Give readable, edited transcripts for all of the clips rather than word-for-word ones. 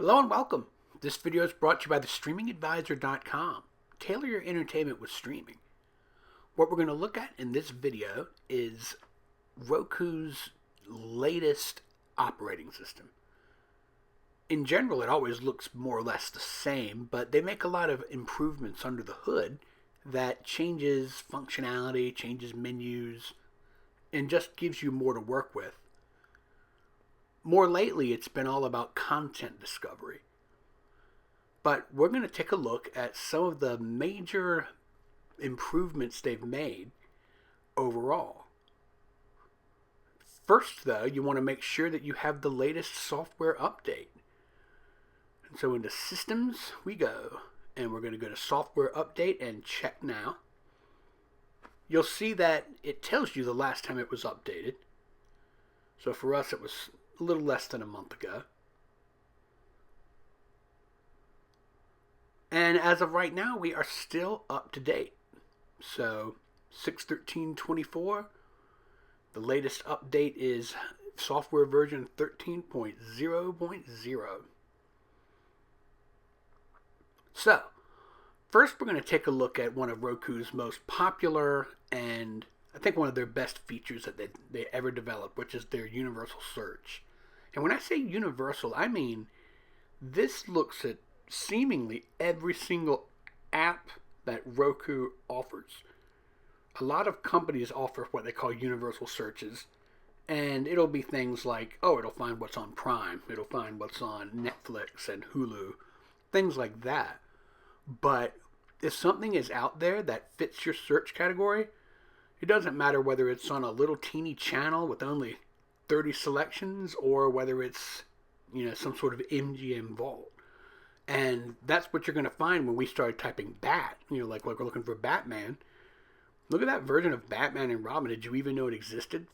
Hello and welcome. This video is brought to you by thestreamingadvisor.com. Tailor your entertainment with streaming. What we're going to look at in this video is Roku's latest operating system. In general, it always looks more or less the same, but they make a lot of improvements under the hood that changes functionality, changes menus, and just gives you more to work with. More lately, it's been all about content discovery. But we're going to take a look at some of the major improvements they've made overall. First, though, you want to make sure that you have the latest software update. And so into Systems we go, and we're going to go to Software Update and check now. You'll see that it tells you the last time it was updated. So for us, it was a little less than a month ago. And as of right now, we are still up to date. So 6.13.24, the latest update is software version 13.0.0. So, first we're going to take a look at one of Roku's most popular and I think one of their best features that they ever developed, which is their universal search. And when I say universal, I mean this looks at seemingly every single app that Roku offers. A lot of companies offer what they call universal searches, and it'll be things like, it'll find what's on Prime, it'll find what's on Netflix and Hulu, things like that. But if something is out there that fits your search category, it doesn't matter whether it's on a little teeny channel with only 30 selections or whether it's, some sort of MGM vault. And that's what you're going to find when we started typing Bat. Like we're looking for Batman. Look at that version of Batman and Robin. Did you even know it existed?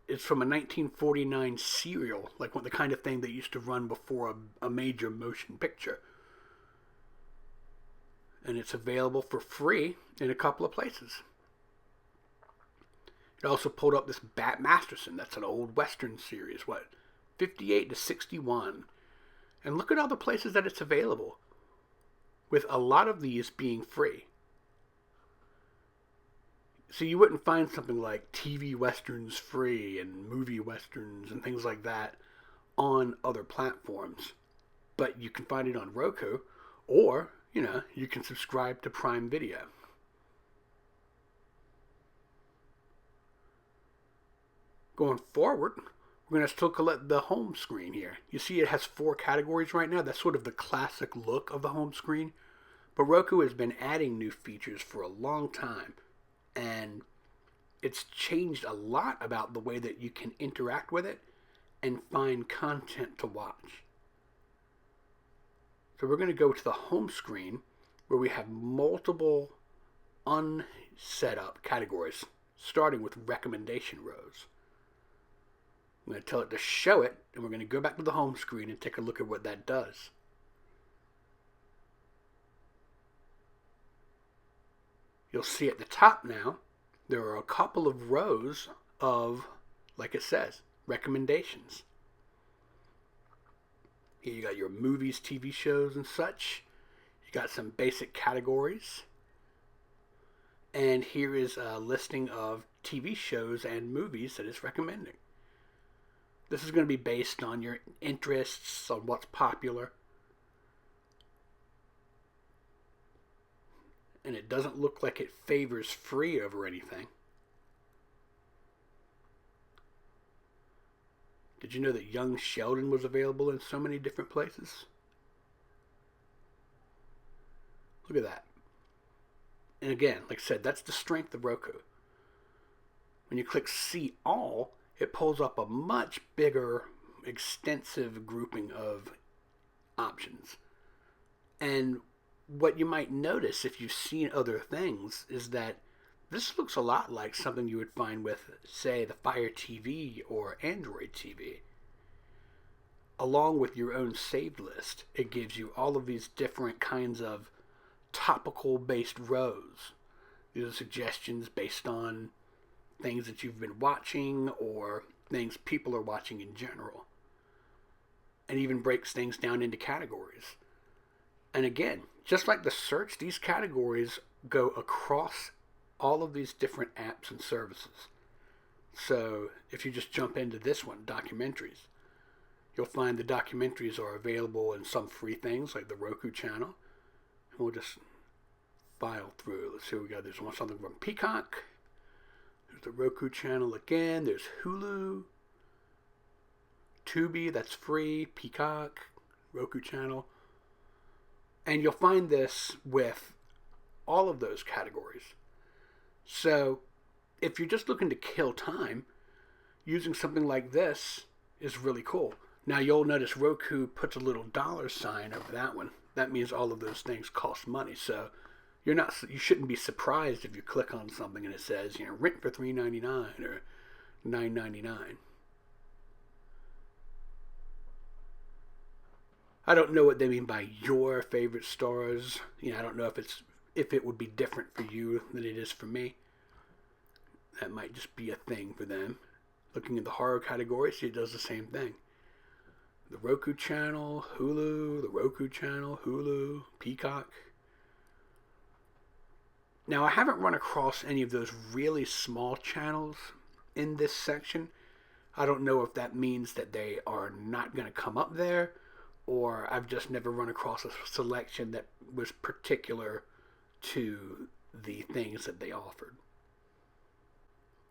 It's from a 1949 serial, like the kind of thing that used to run before a major motion picture. And it's available for free in a couple of places. It also pulled up this Bat Masterson. That's an old Western series. 58 to 61. And look at all the places that it's available, with a lot of these being free. So you wouldn't find something like TV Westerns free and movie Westerns and things like that on other platforms. But you can find it on Roku, or, you can subscribe to Prime Video. Going forward, we're going to still collect the home screen here. You see it has 4 categories right now. That's sort of the classic look of the home screen. But Roku has been adding new features for a long time. And it's changed a lot about the way that you can interact with it and find content to watch. So we're going to go to the home screen where we have multiple unset up categories, starting with recommendation rows. I'm going to tell it to show it, and we're going to go back to the home screen and take a look at what that does. You'll see at the top now, there are a couple of rows of, like it says, recommendations. Here you got your movies, TV shows, and such. You got some basic categories. And here is a listing of TV shows and movies that it's recommending. This is going to be based on your interests, on what's popular. And it doesn't look like it favors free over anything. Did you know that Young Sheldon was available in so many different places? Look at that. And again, like I said, that's the strength of Roku. When you click See All, it pulls up a much bigger, extensive grouping of options. And what you might notice if you've seen other things is that this looks a lot like something you would find with, say, the Fire TV or Android TV. Along with your own saved list, it gives you all of these different kinds of topical-based rows. These are suggestions based on things that you've been watching or things people are watching in general. and even breaks things down into categories. And again, just like the search, these categories go across all of these different apps and services. So if you just jump into this one, documentaries, you'll find the documentaries are available in some free things like the Roku channel. And we'll just file through. Let's see what we got. There's something from Peacock. There's the Roku channel again. There's Hulu. Tubi, that's free. Peacock. Roku channel. And you'll find this with all of those categories. So if you're just looking to kill time, using something like this is really cool. Now you'll notice Roku puts a little $sign over that one. That means all of those things cost money. So you shouldn't be surprised if you click on something and it says, rent for $3.99 or $9.99. I don't know what they mean by your favorite stars. I don't know if it would be different for you than it is for me. That might just be a thing for them. Looking at the horror category, see, it does the same thing. The Roku channel, Hulu, the Roku channel, Hulu, Peacock. Now, I haven't run across any of those really small channels in this section. I don't know if that means that they are not going to come up there, or I've just never run across a selection that was particular to the things that they offered.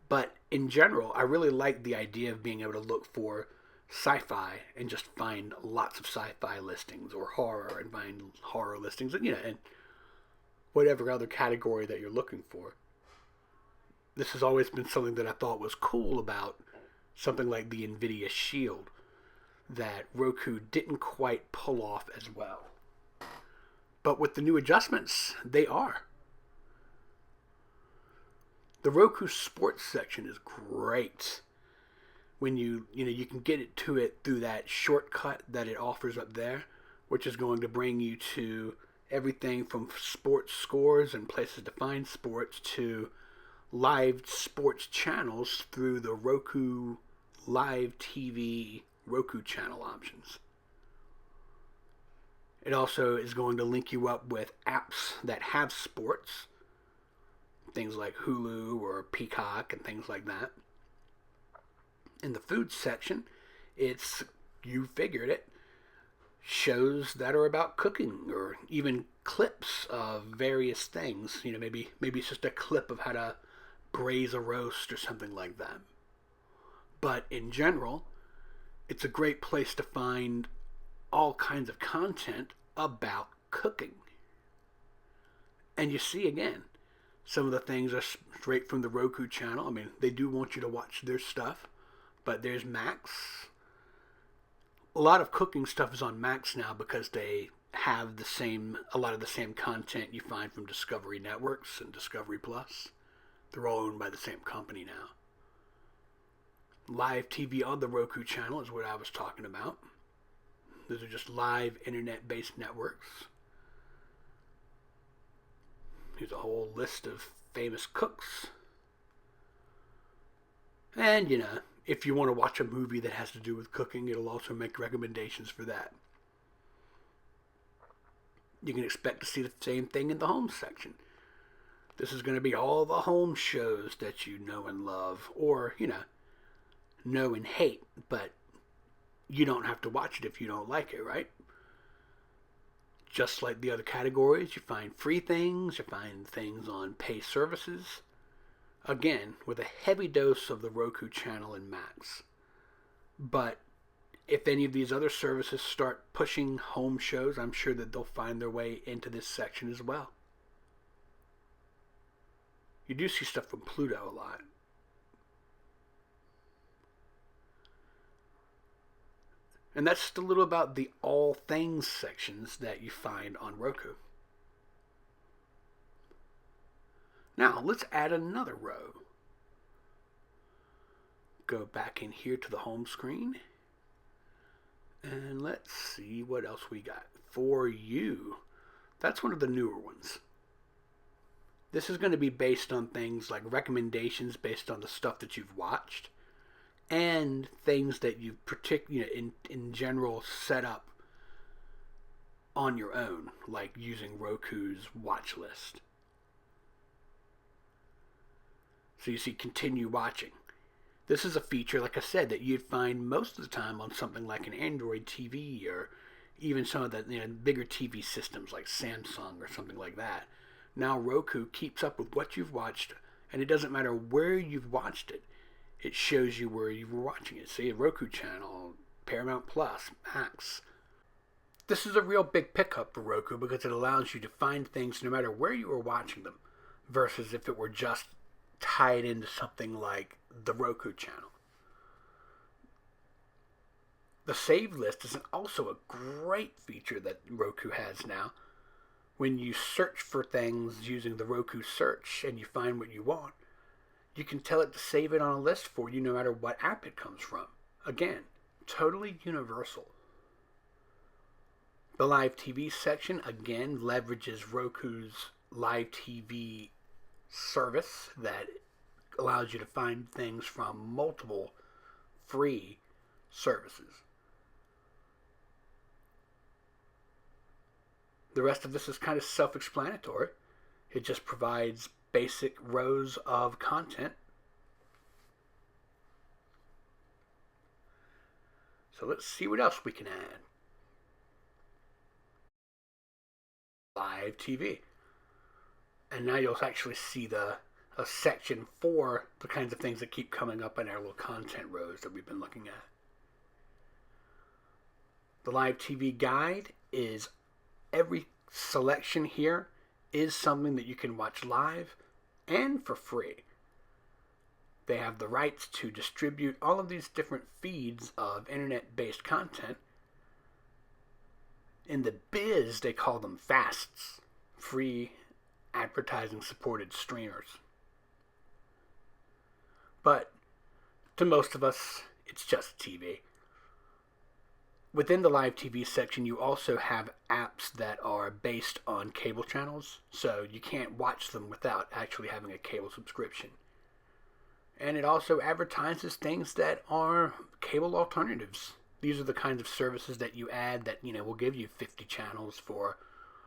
But in general, I really like the idea of being able to look for sci-fi and just find lots of sci-fi listings, or horror and find horror listings, and whatever other category that you're looking for. This has always been something that I thought was cool about something like the NVIDIA Shield that Roku didn't quite pull off as well. But with the new adjustments, they are. The Roku Sports section is great. When you can get it through that shortcut that it offers up there, which is going to bring you to everything from sports scores and places to find sports to live sports channels through the Roku Live TV Roku channel options. It also is going to link you up with apps that have sports, things like Hulu or Peacock and things like that. In the food section, it's, you figured it, shows that are about cooking, or even clips of various things. Maybe it's just a clip of how to braise a roast or something like that. But in general, it's a great place to find all kinds of content about cooking. And you see, again, some of the things are straight from the Roku channel. I mean, they do want you to watch their stuff, but there's Max. A lot of cooking stuff is on Max now because they have a lot of the same content you find from Discovery Networks and Discovery Plus. They're all owned by the same company now. Live TV on the Roku channel is what I was talking about. Those are just live internet-based networks. Here's a whole list of famous cooks. And, if you want to watch a movie that has to do with cooking, it'll also make recommendations for that. You can expect to see the same thing in the home section. This is going to be all the home shows that you know and love, or, know and hate, but you don't have to watch it if you don't like it, right? Just like the other categories, you find free things, you find things on pay services. Again, with a heavy dose of the Roku channel and Max. But if any of these other services start pushing home shows, I'm sure that they'll find their way into this section as well. You do see stuff from Pluto a lot. And that's just a little about the all things sections that you find on Roku. Now, let's add another row. Go back in here to the home screen. And let's see what else we got. For You. That's one of the newer ones. This is going to be based on things like recommendations based on the stuff that you've watched. and things that you in general set up on your own, like using Roku's watch list. So you see continue watching. This is a feature, like I said, that you'd find most of the time on something like an Android TV or even some of the bigger TV systems like Samsung or something like that. Now Roku keeps up with what you've watched, and it doesn't matter where you've watched it. It shows you where you were watching it. See, a Roku channel, Paramount Plus, Max. This is a real big pickup for Roku because it allows you to find things no matter where you were watching them, versus if it were just tied into something like the Roku channel. The save list is also a great feature that Roku has now. When you search for things using the Roku search and you find what you want, you can tell it to save it on a list for you no matter what app it comes from. Again, totally universal. The live TV section, again, leverages Roku's live TV service that allows you to find things from multiple free services. The rest of this is kind of self-explanatory. It just provides basic rows of content. So let's see what else we can add. Live TV. And now you'll actually see a section for the kinds of things that keep coming up in our little content rows that we've been looking at. The live TV guide is every selection here is something that you can watch live and for free. They have the rights to distribute all of these different feeds of internet-based content. In the biz, they call them FASTs, free advertising-supported streamers. But to most of us, it's just TV. Within the live TV section, you also have apps that are based on cable channels, so you can't watch them without actually having a cable subscription. And it also advertises things that are cable alternatives. These are the kinds of services that you add that, will give you 50 channels for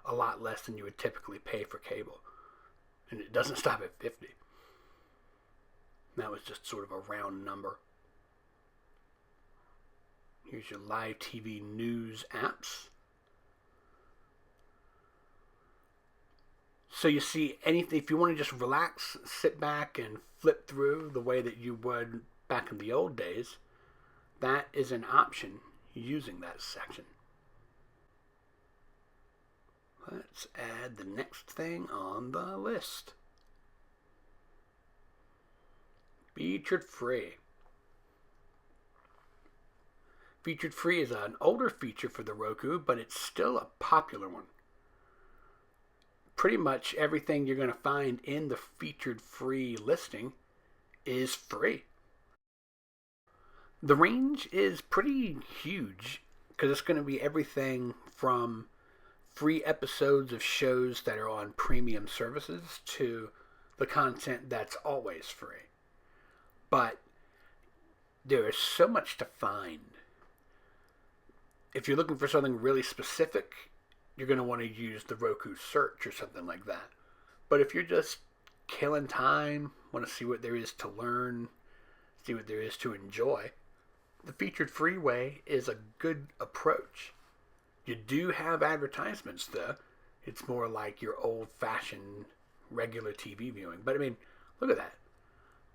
a lot less than you would typically pay for cable. And it doesn't stop at 50. That was just sort of a round number. Here's your live TV news apps. So you see anything, if you want to just relax, sit back and flip through the way that you would back in the old days, that is an option using that section. Let's add the next thing on the list. Featured free. Featured free is an older feature for the Roku, but it's still a popular one. Pretty much everything you're going to find in the featured free listing is free. The range is pretty huge because it's going to be everything from free episodes of shows that are on premium services to the content that's always free. But there is so much to find. If you're looking for something really specific, you're going to want to use the Roku search or something like that. But if you're just killing time, want to see what there is to learn, see what there is to enjoy, the featured free way is a good approach. You do have advertisements, though. It's more like your old-fashioned regular TV viewing. But, look at that.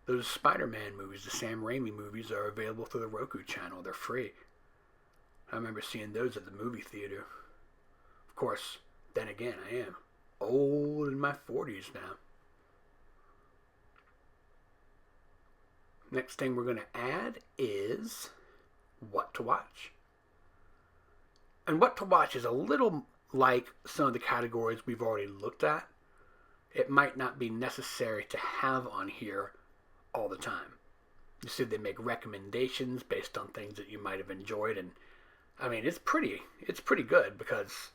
Those Spider-Man movies, the Sam Raimi movies, are available through the Roku channel. They're free. I remember seeing those at the movie theater. Of course, then again, I am old, in my 40s now. Next thing we're going to add is what to watch. And what to watch is a little like some of the categories we've already looked at. It might not be necessary to have on here all the time. You see, they make recommendations based on things that you might have enjoyed, and it's pretty good because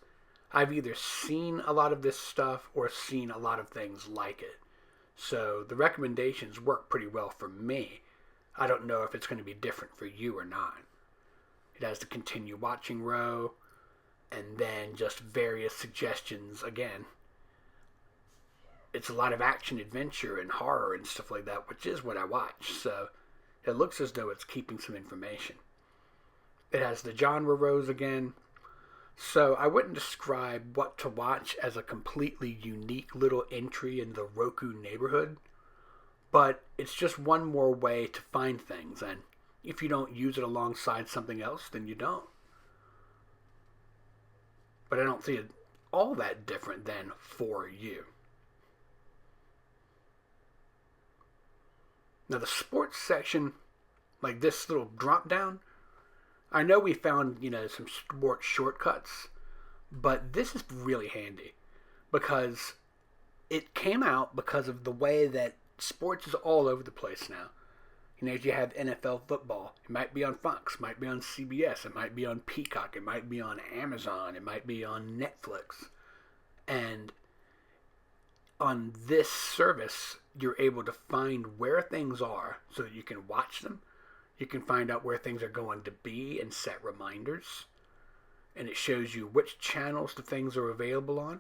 I've either seen a lot of this stuff or seen a lot of things like it. So the recommendations work pretty well for me. I don't know if it's going to be different for you or not. It has the continue watching row, and then just various suggestions. Again, it's a lot of action, adventure, and horror and stuff like that, which is what I watch. So it looks as though it's keeping some information. It has the genre rows again. So I wouldn't describe what to watch as a completely unique little entry in the Roku neighborhood, but it's just one more way to find things, and if you don't use it alongside something else, then you don't. But I don't see it all that different than for you. Now the sports section, like this little drop down, I know we found, some sports shortcuts, but this is really handy because it came out because of the way that sports is all over the place now. You have NFL football. It might be on Fox, it might be on CBS, it might be on Peacock, it might be on Amazon, it might be on Netflix. And on this service, you're able to find where things are so that you can watch them. You can find out where things are going to be and set reminders. And it shows you which channels the things are available on.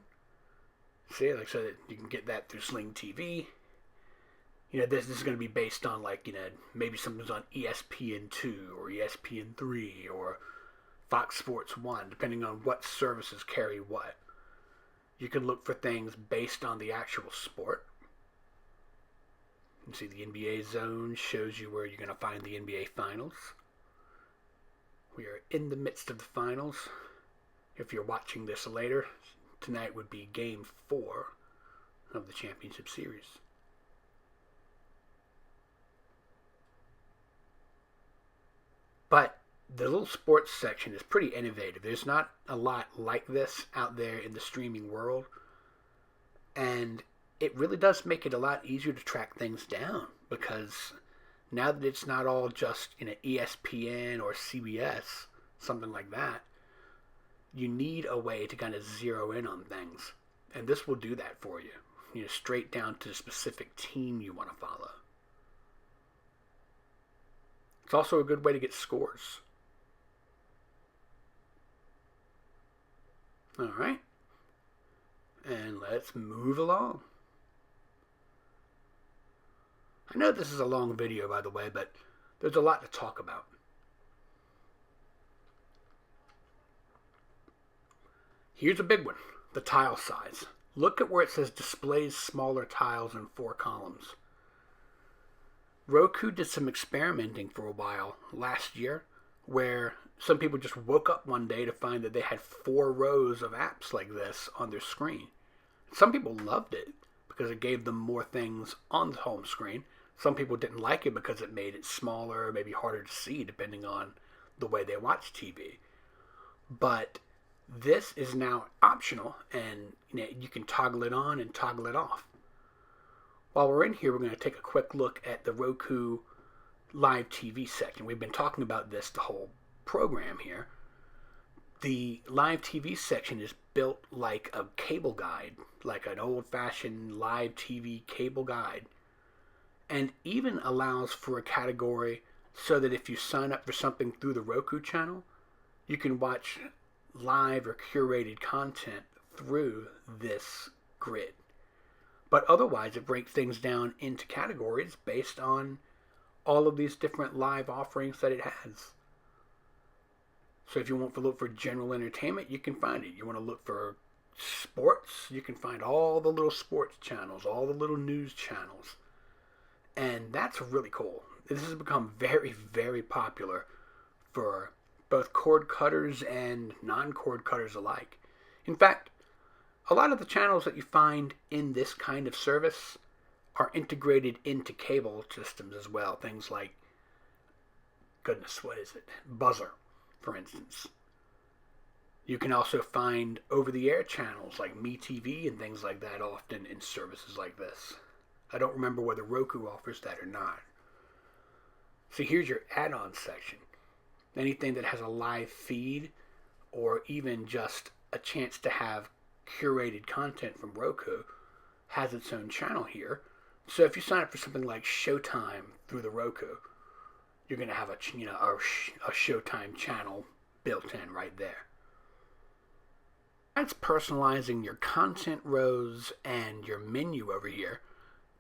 See, so that you can get that through Sling TV. This is going to be based on, maybe something's on ESPN2 or ESPN3 or Fox Sports 1, depending on what services carry what. You can look for things based on the actual sport. You see the NBA zone shows you where you're going to find the NBA Finals. We are in the midst of the Finals. If you're watching this later, tonight would be Game 4 of the Championship Series. But the little sports section is pretty innovative. There's not a lot like this out there in the streaming world. And it really does make it a lot easier to track things down, because now that it's not all just ESPN or CBS, something like that, you need a way to kind of zero in on things. And this will do that for you, straight down to the specific team you want to follow. It's also a good way to get scores. All right. And let's move along. I know this is a long video, by the way, but there's a lot to talk about. Here's a big one, the tile size. Look at where it says displays smaller tiles in 4 columns. Roku did some experimenting for a while last year where some people just woke up one day to find that they had 4 rows of apps like this on their screen. Some people loved it because it gave them more things on the home screen. Some people didn't like it because it made it smaller, maybe harder to see depending on the way they watch TV. But this is now optional, and you can toggle it on and toggle it off. While we're in here, we're going to take a quick look at the Roku Live TV section. We've been talking about this the whole program here. The Live TV section is built like a cable guide, like an old-fashioned live TV cable guide, and even allows for a category so that if you sign up for something through the Roku channel, you can watch live or curated content through this grid. But otherwise, it breaks things down into categories based on all of these different live offerings that it has. So if you want to look for general entertainment, you can find it. You want to look for sports, you can find all the little sports channels, all the little news channels. And that's really cool. This has become very, very popular for both cord cutters and non-cord cutters alike. In fact, a lot of the channels that you find in this kind of service are integrated into cable systems as well. Things like, Buzzer, for instance. You can also find over-the-air channels like MeTV and things like that often in services like this. I don't remember whether Roku offers that or not. So here's your add-on section. Anything that has a live feed or even just a chance to have curated content from Roku has its own channel here. So if you sign up for something like Showtime through the Roku, you're going to have a Showtime channel built in right there. That's personalizing your content rows and your menu over here.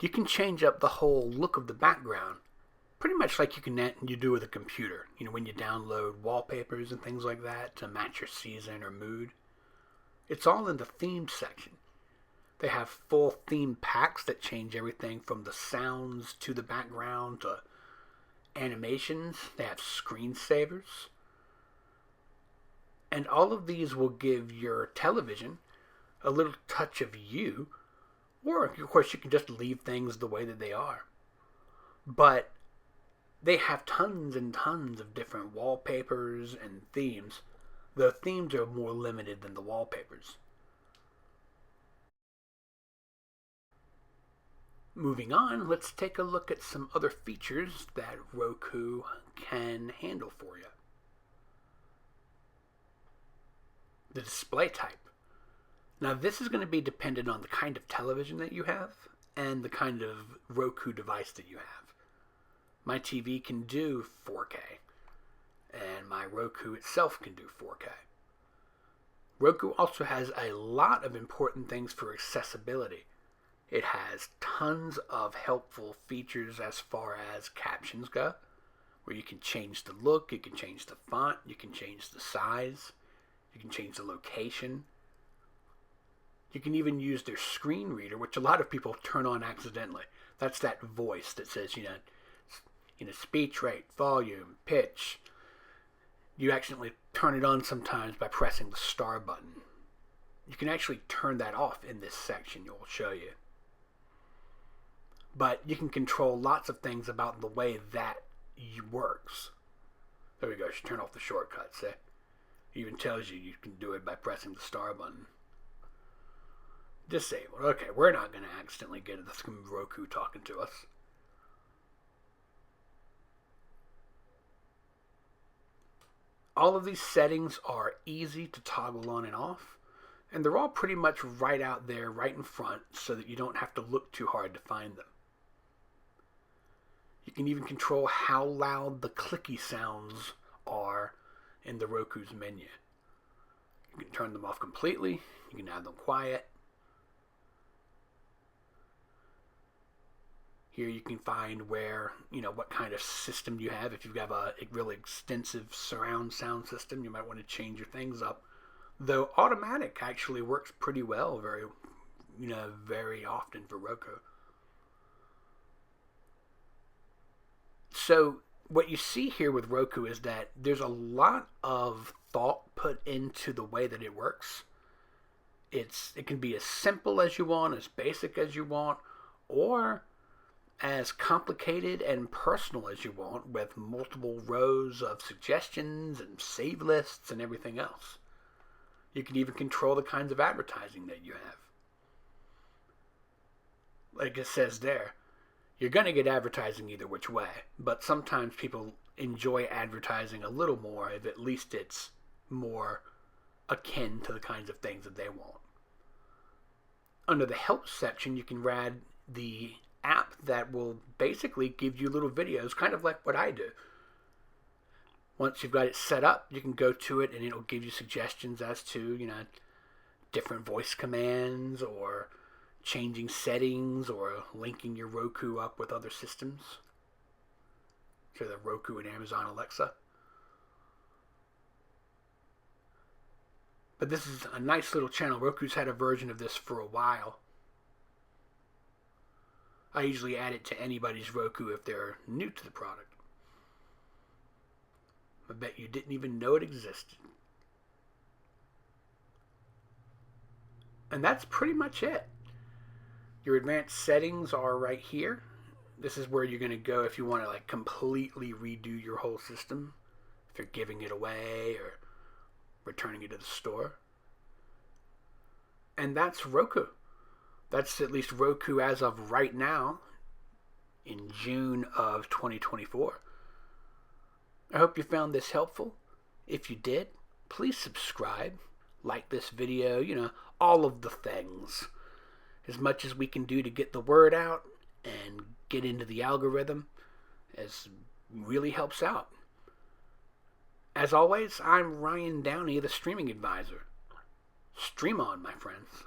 You can change up the whole look of the background, pretty much like you do with a computer. When you download wallpapers and things like that to match your season or mood. It's all in the theme section. They have full theme packs that change everything from the sounds to the background to animations. They have screensavers. And all of these will give your television a little touch of you. Or, of course, you can just leave things the way that they are. But they have tons and tons of different wallpapers and themes. The themes are more limited than the wallpapers. Moving on, let's take a look at some other features that Roku can handle for you. The display type. Now this is going to be dependent on the kind of television that you have and the kind of Roku device that you have. My TV can do 4K and my Roku itself can do 4K. Roku also has a lot of important things for accessibility. It has tons of helpful features as far as captions go, where you can change the look, you can change the font, you can change the size, you can change the location. You can even use their screen reader, which a lot of people turn on accidentally. That's that voice that says, speech rate, volume, pitch. You accidentally turn it on sometimes by pressing the star button. You can actually turn that off in this section we'll show you. But you can control lots of things about the way that works. There we go. You turn off the shortcuts. It even tells you can do it by pressing the star button. Disabled. Okay, we're not going to accidentally get this Roku talking to us. All of these settings are easy to toggle on and off, and they're all pretty much right out there, right in front, so that you don't have to look too hard to find them. You can even control how loud the clicky sounds are in the Roku's menu. You can turn them off completely, you can have them quiet. Here you can find where, what kind of system you have. If you've got a really extensive surround sound system, you might want to change your things up. Though automatic actually works pretty well very often for Roku. So what you see here with Roku is that there's a lot of thought put into the way that it works. It can be as simple as you want, as basic as you want, or as complicated and personal as you want, with multiple rows of suggestions and save lists and everything else. You can even control the kinds of advertising that you have. Like it says there, you're going to get advertising either which way, but sometimes people enjoy advertising a little more if at least it's more akin to the kinds of things that they want. Under the help section, you can add the app that will basically give you little videos, kind of like what I do. Once you've got it set up, you can go to it and it'll give you suggestions as to, different voice commands or changing settings or linking your Roku up with other systems. So the Roku and Amazon Alexa. But this is a nice little channel. Roku's had a version of this for a while. I usually add it to anybody's Roku if they're new to the product. I bet you didn't even know it existed. And that's pretty much it. Your advanced settings are right here. This is where you're going to go if you want to completely redo your whole system. If you're giving it away or returning it to the store. And that's Roku. That's at least Roku as of right now, in June of 2024. I hope you found this helpful. If you did, please subscribe, like this video, all of the things. As much as we can do to get the word out and get into the algorithm, as really helps out. As always, I'm Ryan Downey, the streaming advisor. Stream on, my friends.